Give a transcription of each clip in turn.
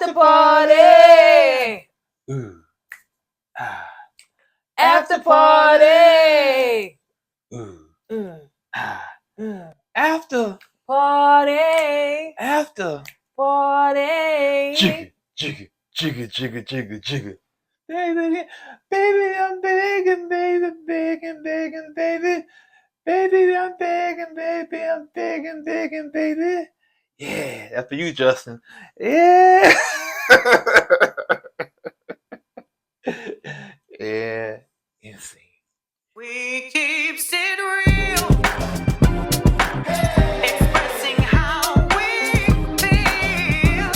After party. Ooh. Ah. After party. Ooh. Ah. After Party. After Party. jigga, jigga, jigga, jigga, jigga, jigga. Baby, baby, I'm begging, baby, begging, begging, baby. Baby, I'm begging, baby, I'm begging, begging, baby. Yeah, that's for you, Justin. Yeah. Yeah, insane. We keep it real, expressing how we feel.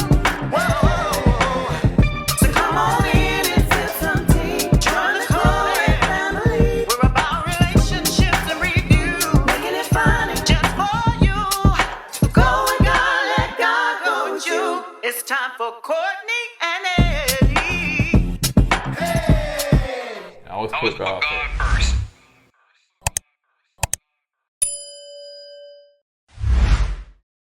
Whoa. So come on in and sip some tea. Join the KOED family. We're about relationships and review, making it fun just for you. Go with God, let God go with you. It's time for Courtney and Eddie. I always put God first.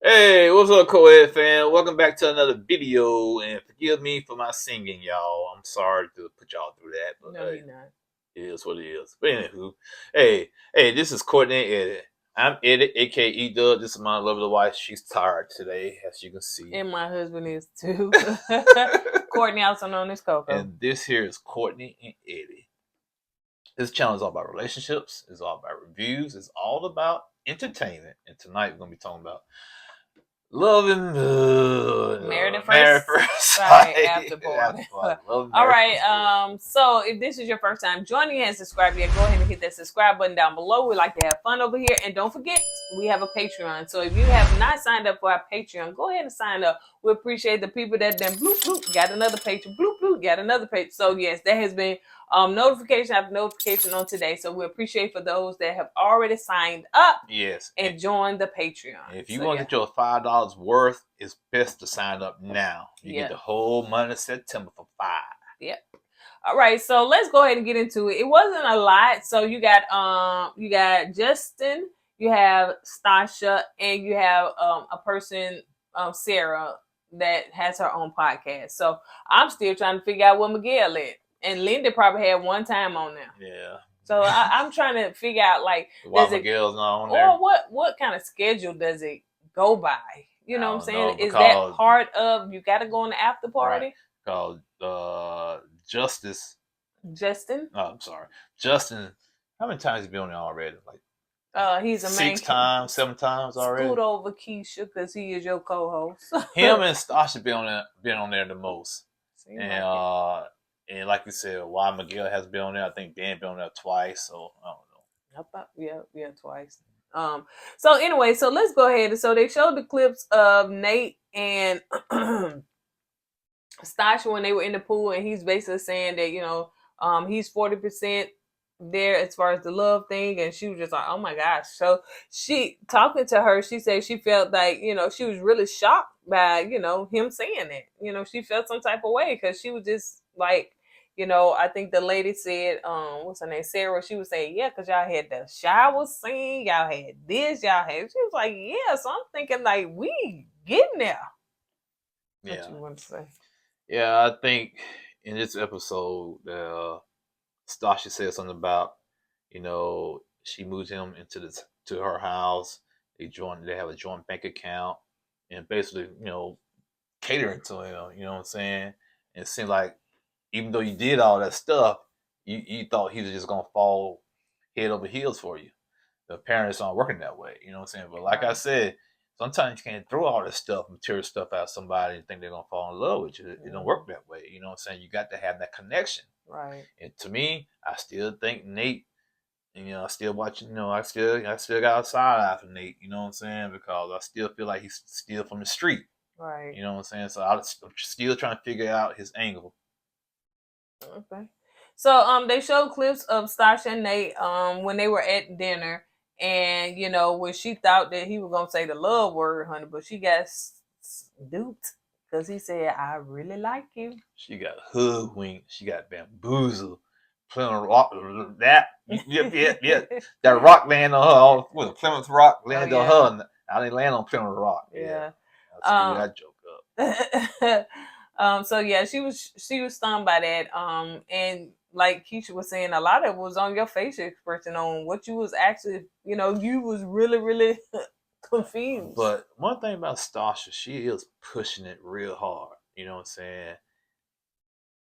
Hey, what's up, KOED fan? Welcome back to another video, and forgive me for my singing, y'all. I'm sorry to put y'all through that, but No, you're not. it is what it is. But anywho, hey, this is Courtney and Eddie. I'm Eddie, aka E-Dub. This is my lovely wife. She's tired today, as you can see. And my husband is too. Courtney, also known as Coco. And this here is Courtney and Eddie. This channel is all about relationships. It's all about reviews. It's all about entertainment. And tonight we're going to be talking about love and Married at first sight. After party. All right. So if this is your first time joining and subscribe yet, go ahead and hit that subscribe button down below. We like to have fun over here. And don't forget, we have a Patreon. So if you have not signed up for our Patreon, go ahead and sign up. We appreciate the people that then bloop bloop got another Patreon, bloop bloop got another page. So yes, that has been notification after notification on today. So we appreciate for those that have already signed up. Yes. And join the Patreon. If you want to get your $5 worth, it's best to sign up now. You Yeah. get the whole month of September for $5. Yep. All right, so let's go ahead and get into it. It wasn't a lot. So you got Justin, you have Stacia, and you have a person, Sarah, that has her own podcast. So I'm still trying to figure out what Miguel at. And Linda probably had one time on there. Yeah. So I'm trying to figure out, like, why Miguel's not on there, or what kind of schedule does it go by? You know what I'm saying? Know, is that part of you got to go on the after party? Right. Called Justin. Oh, I'm sorry, Justin. How many times has he been on there already? Like he's a 7 times already. Scoot over Keisha because he is your co-host. Him and Stacia been on there the most. Seems And like you said, why Miguel has been on there? I think Dan been on there twice, so I don't know. Yeah, twice. So anyway, so let's go ahead. So they showed the clips of Nate and Stacia when they were in the pool, and he's basically saying that, he's 40% there as far as the love thing, and she was just like, oh my gosh. So she talking to her, she said she felt like, she was really shocked by, him saying that. She felt some type of way because she was just like, I think the lady said, what's her name, Sarah, she was saying, yeah, because y'all had the shower scene, y'all had this, she was like, yeah. So I'm thinking, like, we getting there. Yeah. What you want to say? Yeah, I think in this episode, Stacia said something about, she moved him to her house. They have a joint bank account, and basically, catering to him. You know what I'm saying? And it seemed like, even though you did all that stuff, you thought he was just gonna fall head over heels for you. The parents aren't working that way. You know what I'm saying? But like I said, sometimes you can't throw all this stuff, material stuff at somebody and think they're gonna fall in love with you. It don't work that way. You know what I'm saying? You got to have that connection. Right. And to me, I still think Nate, I still watching, I still got a side eye for Nate, you know what I'm saying? Because I still feel like he's still from the street. Right. You know what I'm saying? So I'm still trying to figure out his angle. Okay. So they showed clips of Stacia and Nate when they were at dinner, and when she thought that he was gonna say the love word, honey, but she got duped because he said, I really like you. She got hoodwinked, she got bamboozled, Plymouth Rock, that that rock land on her, with Plymouth Rock landed on her. I didn't land on Plymouth Rock. Yeah. I'll screw that joke up. So yeah, she was stunned by that. And like Keisha was saying, a lot of it was on your facial expression, on what you was actually, you was really, really confused. But one thing about Stacia, she is pushing it real hard. You know what I'm saying?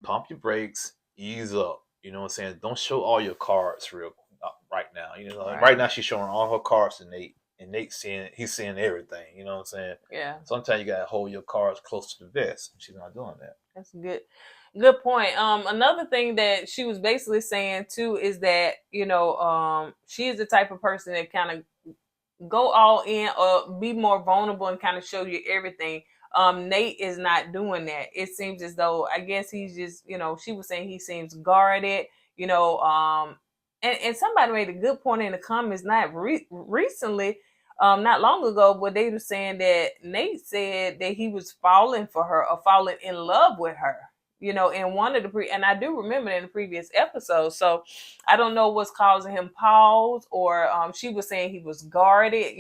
Pump your brakes, ease up. You know what I'm saying? Don't show all your cards right now. Right now she's showing all her cards to Nate, and Nate's he's seeing everything. You know what I'm saying? Yeah. Sometimes you gotta hold your cards close to the vest. She's not doing that. That's good point. Another thing that she was basically saying too is that she is the type of person that kind of go all in or be more vulnerable and kind of show you everything. Nate is not doing that. It seems as though, I guess he's just, she was saying he seems guarded, and somebody made a good point in the comments, not recently, not long ago, but they were saying that Nate said that he was falling for her or falling in love with her, in one of the and I do remember in the previous episode. So I don't know what's causing him pause, or she was saying he was guarded.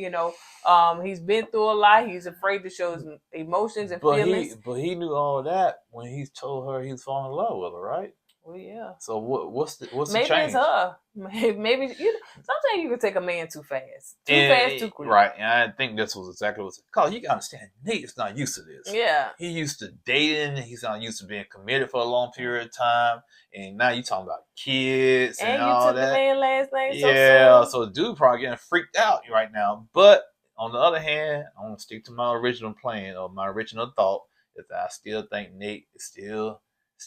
He's been through a lot. He's afraid to show his emotions and feelings. But he knew all that when he told her he was falling in love with her, right? Well, yeah. So what's the maybe change? It's her. Maybe sometimes you can take a man too fast, too quick. Right, and I think this was exactly what. Cause you can understand, Nate is not used to this. Yeah, he used to dating. He's not used to being committed for a long period of time, and now you talking about kids and all that. And you took the man's last name. Yeah, so dude probably getting freaked out right now. But on the other hand, I'm gonna stick to my original plan or my original thought is that I still think Nate is still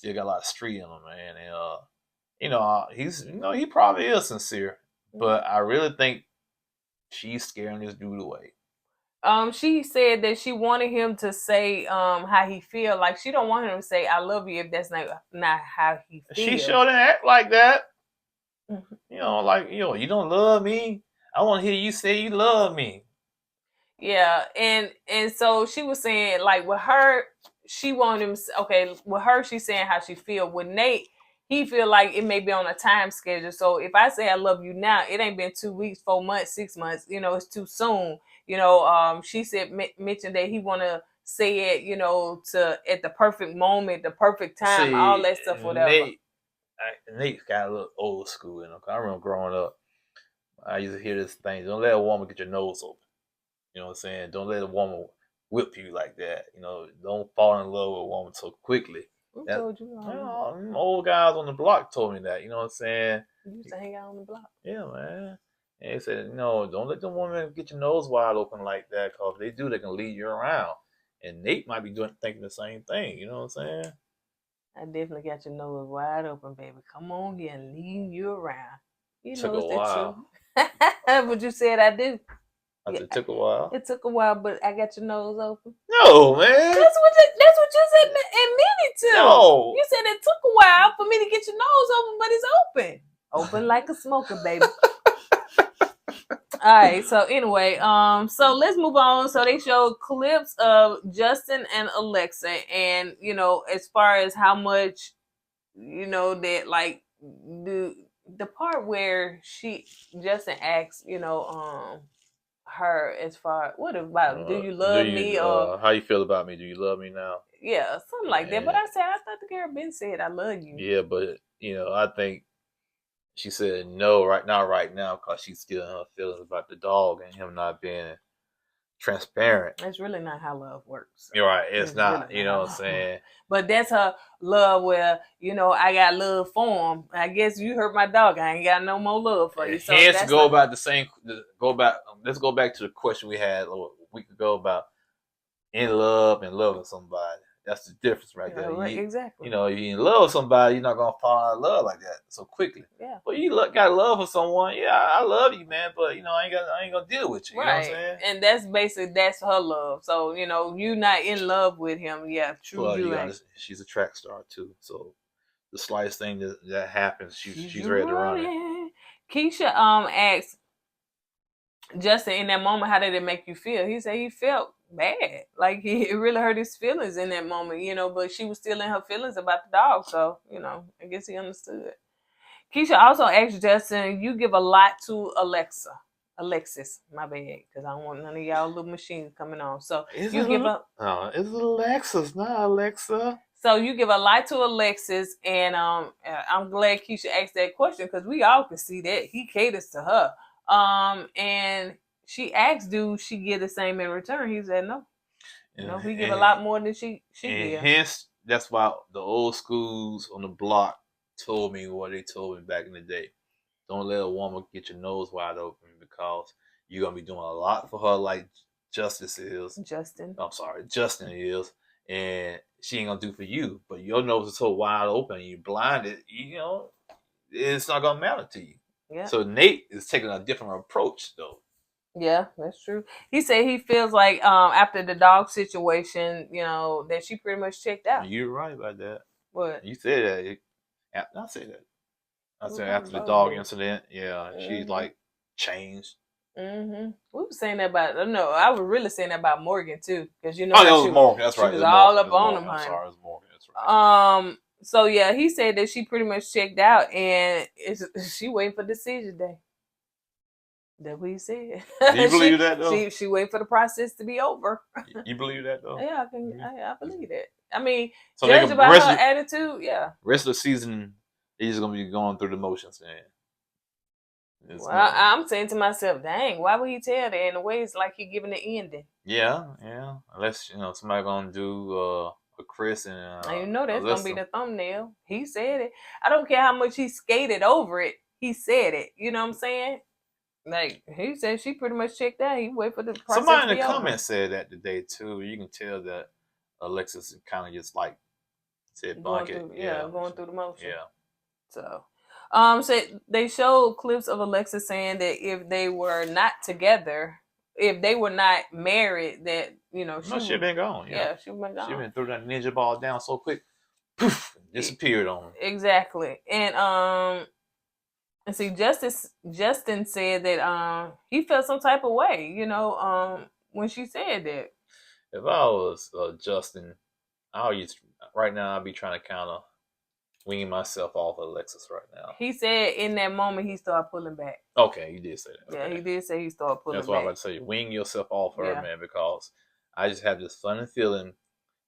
got a lot of street in him, man. And he's he probably is sincere, but I really think she's scaring this dude away. She said that she wanted him to say how he feel. Like, she don't want him to say "I love you" if that's not how he feels. She sure didn't act like that. You don't love me. I want to hear you say you love me. Yeah, and so she was saying, like, with her, she wanted him. Okay, with her, she's saying how she feel. With Nate, he feel like it may be on a time schedule. So if I say I love you now, it ain't been 2 weeks, 4 months, 6 months. It's too soon. She said mentioned that he want to say it, to at the perfect moment, the perfect time, all that stuff, whatever. Nate got a little old school in him. I remember growing up, I used to hear this thing: don't let a woman get your nose open. You know what I'm saying? Don't let a woman whip you like that. Don't fall in love with a woman so quickly. Who told you? Old guys on the block told me that. You know what I'm saying? You used to hang out on the block. Yeah, man. And they said, don't let the woman get your nose wide open like that, because if they do, they can lead you around. And Nate might be thinking the same thing. You know what I'm saying? I definitely got your nose wide open, baby. Come on here and lead you around. Took a while. But you said I do. It took a while. It took a while, but I got your nose open. No, man. That's what you said admitted to. No. You said it took a while for me to get your nose open, but it's open. Open like a smoker, baby. All right. So anyway, so let's move on. So they showed clips of Justin and Alexa, and as far as how much, that, like, the part where Justin asks, her, as far, what about do you love me, or how you feel about me? Do you love me now? Yeah, something like that. But I thought the girl been said I love you. Yeah, but I think she said no right now because she's still in her feelings about the dog and him not being transparent. That's really not how love works. You're right. It's not. Really, you know what I'm saying? But that's her love where, I got love for him. I guess you hurt my dog. I ain't got no more love for you. So let's go back to the question we had a week ago about in love and loving somebody. That's the difference right there. Right, exactly. If you're in love with somebody, you're not going to fall in love like that so quickly. Yeah. But you got love for someone. Yeah, I love you, man. But, I ain't going to deal with you. Right. You know what I'm saying? And that's basically, that's her love. So, you not in love with him. Yeah, true. Well, she's a track star, too. So the slightest thing that happens, she's ready to run it. Keisha asked Justin in that moment, how did it make you feel? He said he felt bad. Like, it really hurt his feelings in that moment, but she was still in her feelings about the dog. So, I guess he understood. Keisha also asked Justin, you give a lot to Alexa. Alexis, my bad, because I don't want none of y'all little machines coming on. So Is you it give up. it's Alexis, not Alexa. So you give a lie to Alexis, and I'm glad Keisha asked that question because we all can see that he caters to her. And she asked, "Do she get the same in return?" He said, "No. No, he give a lot more than she And give." hence, that's why the old schools on the block told me what they told me back in the day. Don't let a woman get your nose wide open because you're gonna be doing a lot for her, like Justice is. Justin. I'm sorry, Justin is, and she ain't gonna do for you. But your nose is so wide open, and you're blinded. You know, it's not gonna matter to you. Yeah. So Nate is taking a different approach, though. Yeah, that's true. He said he feels like after the dog situation, you know, that she pretty much checked out. You're right about that. What? You said that. I said that. I said after the Both dog did. incident, yeah, she's like changed. We were saying that about no, I was really saying that about Morgan too, because you know Oh, that was Morgan. That's right. She was It all Morgan. up on him, I'm honey. sorry, it was Morgan. That's right. So yeah, he said that she pretty much checked out, and she waiting for decision day. That's what he said. Do you believe that though? She waiting for the process to be over. You believe that though? Yeah, I believe that. I mean, So judge about her attitude, yeah. Rest of the season, he's gonna be going through the motions, man. Well, I'm saying to myself, dang, why would he tell that? In a way, it's like he giving the ending. Yeah. Unless somebody gonna do a Chris and you know that's Alyssa. gonna be the thumbnail. He said it. I don't care how much he skated over it. He said it. You know what I'm saying? Like he said, she pretty much checked out. He wait for the process. Somebody in the comments said that today too. You can tell that Alexis kind of just like said bucket. Going through the motion. Yeah. So, so they showed clips of Alexis saying that if they were not together, if they were not married, that she'd been gone. Yeah, she'd been gone. She'd been threw that ninja ball down so quick, poof, disappeared on her. Exactly, and see, Justin said that he felt some type of way, when she said that. If I was Justin, right now I'd be trying to kind of winging myself off of Alexis right now. He said in that moment he started pulling back. Okay, you did say that. Okay. Yeah, he did say he started pulling back. That's what I'm about to say. Wing yourself off her, man, because I just have this funny feeling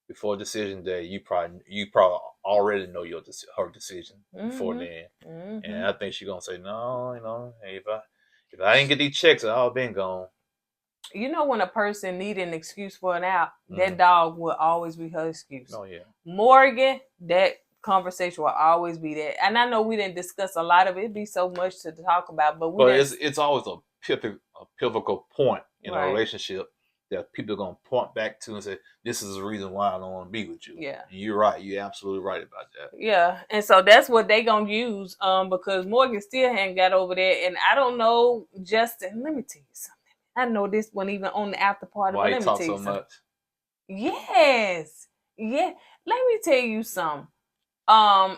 before decision day, you probably already know her decision before then, and I think she's gonna say no. Hey, if I didn't get these checks, I'd have been gone. You know, when a person need an excuse for an out, that dog will always be her excuse. Oh yeah, Morgan, that conversation will always be that. And I know we didn't discuss a lot of it. It'd be so much to talk about, but it's always a pivotal point in a relationship that people are going to point back to and say, this is the reason why I don't want to be with you. Yeah. And you're right. You're absolutely right about that. Yeah. And so that's what they going to use because Morgan still hadn't got over there. And I don't know, Justin, let me tell you something. I know this one even on the after party. Why but you talk so much? Yes. Yeah. Let me tell you something.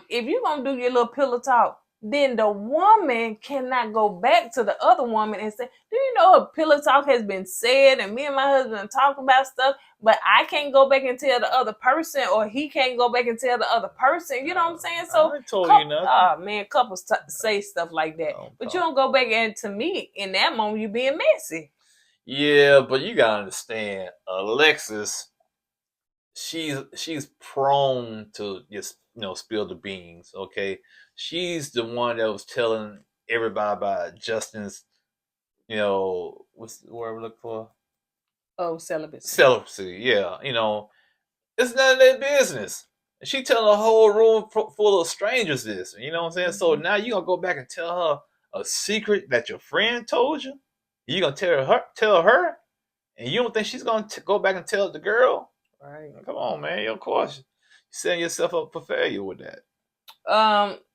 If you're going to do your little pillow talk, then the woman cannot go back to the other woman and say, do you know a pillow talk has been said and me and my husband talk about stuff, but I can't go back and tell the other person or he can't go back and tell the other person. You know what I'm saying? So I told you nothing. Oh, man, couples say stuff like that. But you don't go back and to me, in that moment, you being messy. Yeah, but you got to understand, Alexis, she's prone to just, spill the beans, okay? She's the one that was telling everybody about Justin's, what's the word we look for? Oh, celibacy. Celibacy, yeah. It's none of their business. And she telling a whole room full of strangers this. You know what I'm saying? So now you gonna go back and tell her a secret that your friend told you? You gonna tell her? And you don't think she's gonna go back and tell the girl? Right. Come on, man. Of course, you're setting yourself up for failure with that.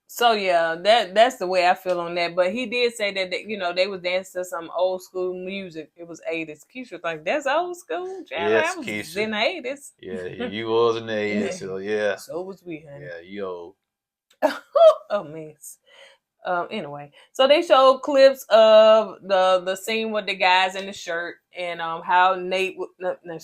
So yeah, that's the way I feel on that. But he did say that they was dancing to some old school music. It was 80s. Keisha was like, "That's old school." Yes, I was Keisha. in the 80s. Yeah, you was in the 80s. So yeah. So was we, honey. Yeah, you old. Oh man. Anyway, so they showed clips of the scene with the guys in the shirt and how Nate,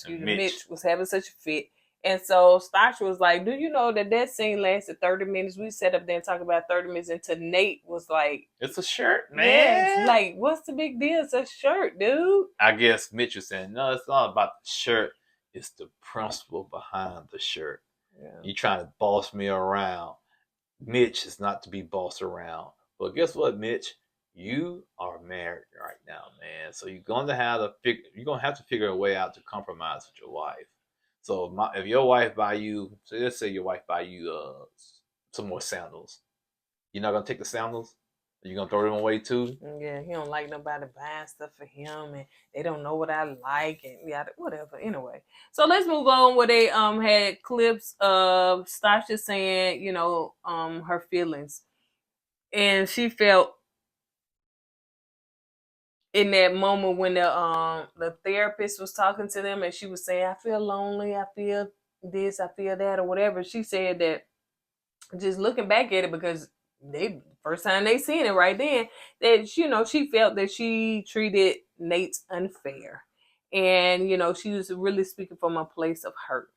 Mitch was having such a fit. And so Stacia was like, do you know that scene lasted 30 minutes? We sat up there and talked about 30 minutes until Nate was like, it's a shirt, man. yes, like, what's the big deal? It's a shirt, dude. I guess Mitch was saying, no, it's not about the shirt. It's the principle behind the shirt. Yeah. You trying to boss me around. Mitch is not to be bossed around. But guess what, Mitch? You are married right now, man. So you're gonna have to figure a way out to compromise with your wife. So if your wife buy you, so let's say your wife buy you some more sandals, you're not gonna take the sandals. You're gonna throw them away too. Yeah, he don't like nobody buying stuff for him, and they don't know what I like, and yeah, whatever. Anyway, so let's move on. Where they had clips of Stacia saying, her feelings, and she felt in that moment when the therapist was talking to them, and she was saying, I feel lonely, I feel this, I feel that, or whatever. She said that just looking back at it, because first time they seen it right then, that she felt that she treated Nate unfair, and she was really speaking from a place of hurt.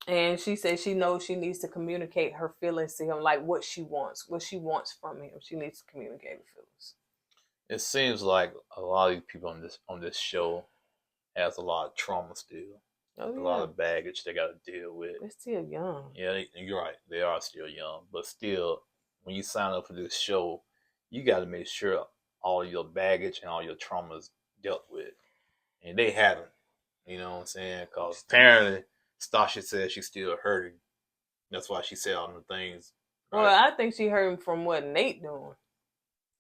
And she said she knows she needs to communicate her feelings to him, like what she wants from him. She needs to communicate her feelings. It seems like a lot of these people on this show has a lot of trauma still. Oh, yeah. A lot of baggage they got to deal with. They're still young. Yeah, you're right. They are still young. But still, when you sign up for this show, you got to make sure all your baggage and all your traumas dealt with. And they haven't. You know what I'm saying? Because apparently, Stacia said she's still hurting. That's why she said all the things. Right? Well, I think she hurt from what Nate doing.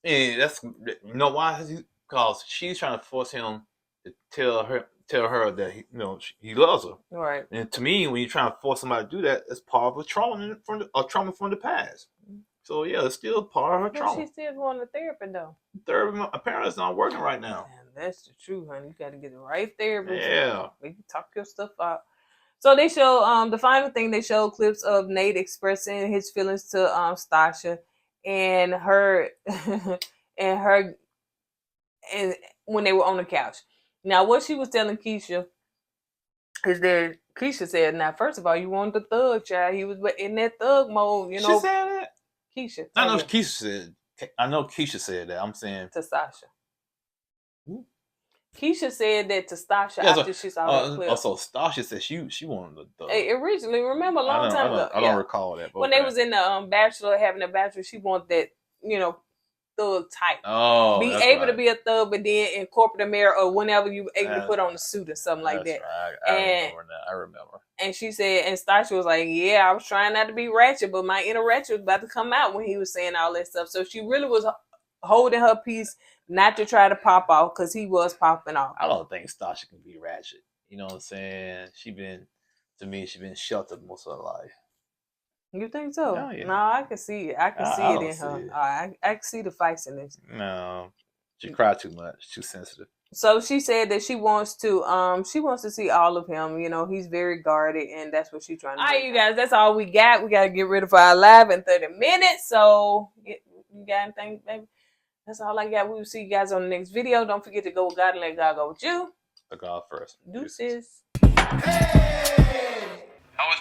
And that's, why? Because she's trying to force him to tell her that he loves her. Right. And to me, when you're trying to force somebody to do that, it's part of a trauma from the past. So yeah, it's still part of her trauma. But she's still going to therapy though. Therapy apparently it's not working right now. Man, that's the truth, honey. You got to get the right therapist. Yeah. You can talk your stuff out. So they show the final thing, they show clips of Nate expressing his feelings to Stacia and her and when they were on the couch. Now what she was telling Keisha is that Keisha said, now first of all, you wanted the thug child. He was in that thug mode, She said that? Keisha. I know Keisha said that. I'm saying to Stacia. Keisha said that to Stacia after she saw the clip. Also, Stacia said she wanted the thug. Hey, originally, remember a long time ago. I don't recall that. When they was in the Bachelor, having a Bachelor, she wanted that, thug type. Oh, be able to be a thug, but then in corporate America or whenever you able to put on a suit or something like that. Right. I remember. And she said, and Stacia was like, yeah, I was trying not to be ratchet, but my inner ratchet was about to come out when he was saying all that stuff. So she really was holding her peace not to try to pop off, because he was popping off. I don't think Stacia can be ratchet. You know what I'm saying? She been sheltered most of her life. You think so? Oh, yeah. No, I can see it. I can see it in her. I can see the fights in this. No, she cried too much. Too sensitive. So she said that she wants to see all of him. He's very guarded, and that's what she's trying to do. All right, you guys, that's all we got. We got to get rid of our live in 30 minutes. So you got anything, baby? That's all I got. We will see you guys on the next video. Don't forget to go with God and let God go with you. The God first. Deuces. Hey! I was